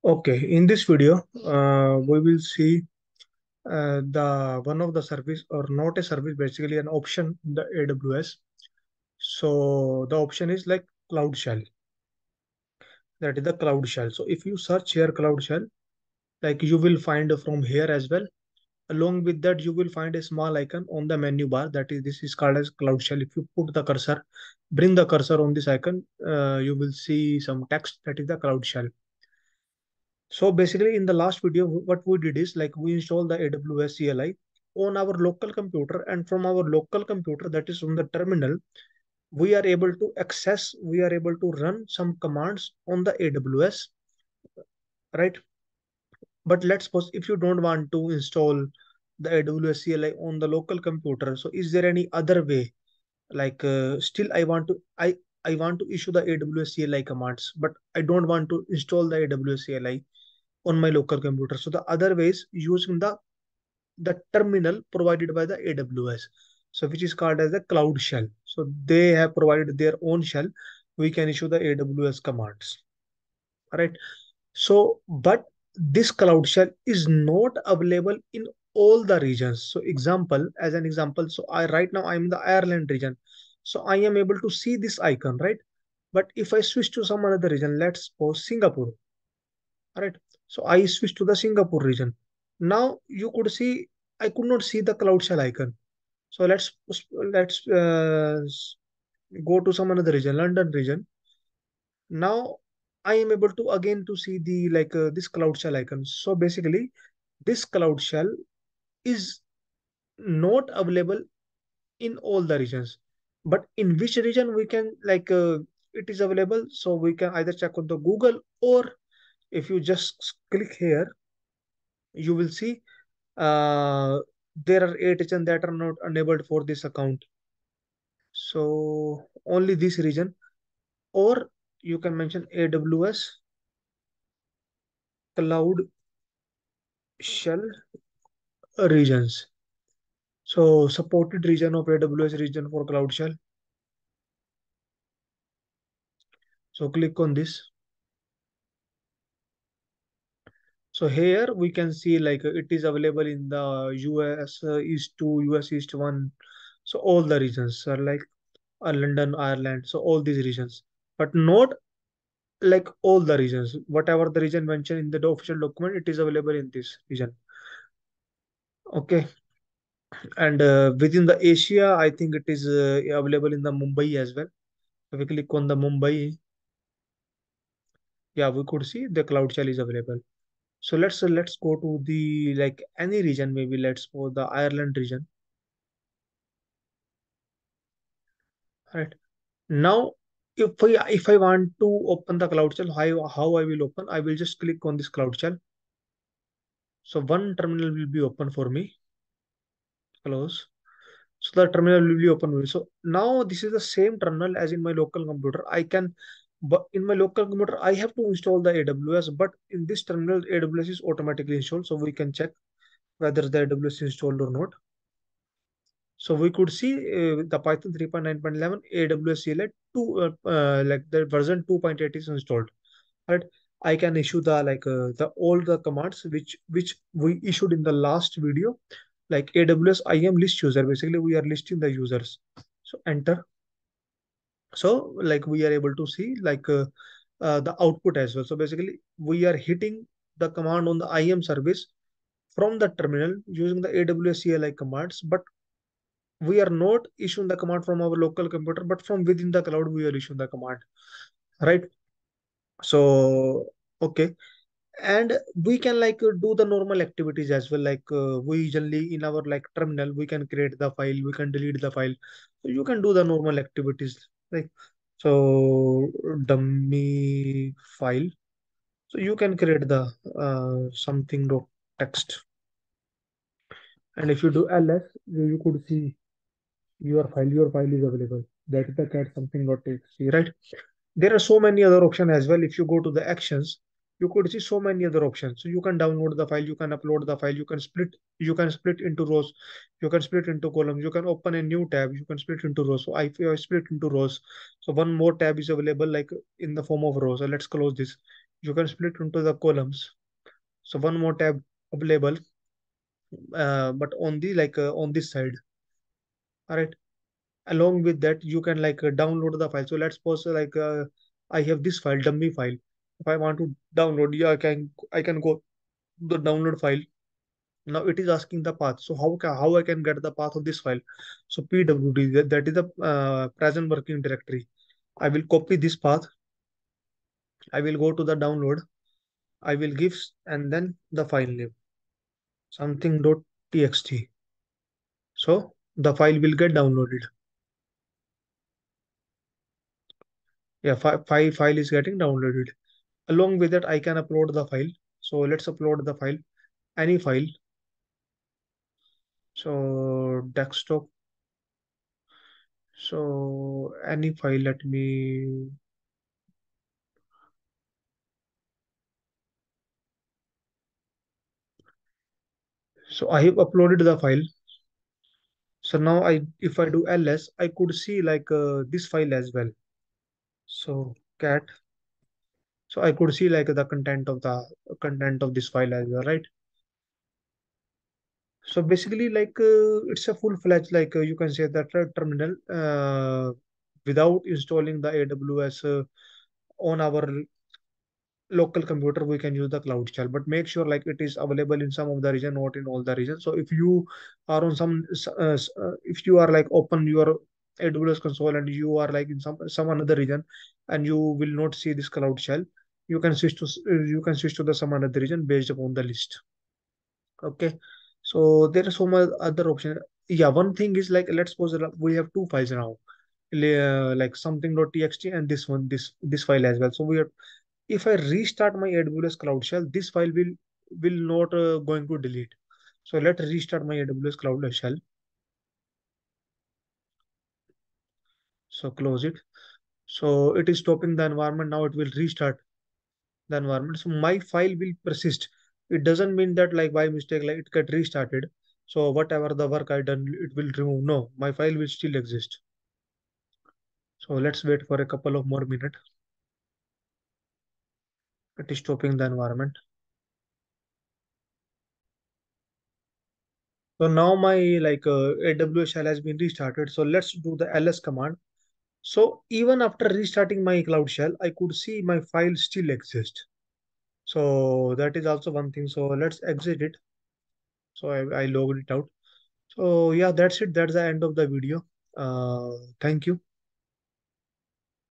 Okay, in this video, we will see the one of the service or not a service, basically an option in the AWS. So the option is like Cloud Shell. That is the Cloud Shell. So if you search here Cloud Shell, like you will find from here as well. Along with that, you will find a small icon on the menu bar. That is, this is called as Cloud Shell. If you put the cursor, bring the cursor on this icon, you will see some text. That is the Cloud Shell. So basically in the last video, what we did is like we installed the AWS CLI on our local computer, and from our local computer, that is from the terminal, we are able to access, we are able to run some commands on the AWS, right? But let's suppose if you don't want to install the AWS CLI on the local computer, so is there any other way? Like still I want to issue the AWS CLI commands, but I don't want to install the AWS CLI on my local computer. So the other ways using the terminal provided by the AWS, so which is called as the Cloud Shell. So they have provided their own shell. We can issue the AWS commands, right? So, but this Cloud Shell is not available in all the regions. So, example, as an example, so I right now I'm in the Ireland region. So I am able to see this icon, right? But if I switch to some other region, let's suppose Singapore, right? So I switch to the Singapore region. Now you could see I could not see the Cloud Shell icon. So let's go to some another region, London region. Now I am able to again to see the this Cloud Shell icon. So basically, this Cloud Shell is not available in all the regions, but in which region we can it is available. So we can either check on the Google, or if you just click here, you will see uh, there are 8 regions that are not enabled for this account. So only this region, or you can mention AWS Cloud Shell regions. So supported region of AWS region for Cloud Shell. So click on this. So here we can see it is available in the US East 2, US East 1. So all the regions are like London, Ireland. So all these regions, but not like all the regions. Whatever the region mentioned in the official document, it is available in this region. Okay. And within the Asia, I think it is available in the Mumbai as well. If we click on the Mumbai, yeah, we could see the Cloud Shell is available. So let's go to the any region, maybe let's go the Ireland region. Right. Now, if I want to open the Cloud Shell, how I will open? I will just click on this Cloud Shell. So one terminal will be open for me. Close. So the terminal will be open. So now this is the same terminal as in my local computer. But in my local computer, I have to install the AWS, but in this terminal, AWS is automatically installed. So we can check whether the AWS is installed or not. So we could see the Python 3.9.11 AWS CLI 2 like the version 2.8 is installed. Right? I can issue the all the commands which we issued in the last video, like AWS IAM list user. Basically, we are listing the users. So enter. So we are able to see the output as well. So basically, we are hitting the command on the IAM service from the terminal using the AWS CLI commands, but we are not issuing the command from our local computer, but from within the cloud we are issuing the command, right? So okay, and we can do the normal activities as well. We usually in our terminal, we can create the file, we can delete the file. So you can do the normal activities, like so dummy file. So you can create the something text, and if you do ls, you could see your file is available. That is the cat something.txt, right? There are so many other options as well. If you go to the actions, you could see so many other options. So you can download the file, you can upload the file, you can split into rows, you can split into columns, you can open a new tab, you can split into rows. So I split into rows. So one more tab is available like in the form of rows. So let's close this. You can split into the columns. So one more tab available, but on the on this side. All right. Along with that, you can download the file. So let's suppose I have this file, dummy file. If I want to download, yeah, I can go the download file. Now it is asking the path. So how I can get the path of this file? So pwd, that is the present working directory. I will copy this path. I will go to the download. I will give and then the file name something.txt. So the file will get downloaded. Yeah, file is getting downloaded. Along with that, I can upload the file. So let's upload the file, any file. So desktop. So any file, let me. So I have uploaded the file. So now if I do ls, I could see this file as well. So cat. So I could see like the content of this file as well, right? So basically, it's a full-fledged, you can say that terminal without installing the AWS on our local computer. We can use the cloud shell, but make sure like it is available in some of the region, not in all the regions. So if you are on if you are like open your AWS console and you are like in some another region and you will not see this cloud shell, you can switch to the some another region based upon the list. Okay, so there are so much other option. Yeah, one thing is like let's suppose that we have two files now, like something.txt and this one, this file as well. So we are if I restart my AWS Cloud Shell, this file will not going to delete. So let's restart my AWS Cloud Shell. So close it. So it is stopping the environment. Now it will restart the environment. So my file will persist. It doesn't mean that like by mistake like it get restarted. So whatever the work I done, it will remove. No, my file will still exist. So let's wait for a couple of more minutes. It is stopping the environment. So now my AWS shell has been restarted. So let's do the ls command. So even after restarting my Cloud Shell, I could see my file still exists. So that is also one thing. So let's exit it. So I logged it out. So yeah, that's it. That's the end of the video. Thank you.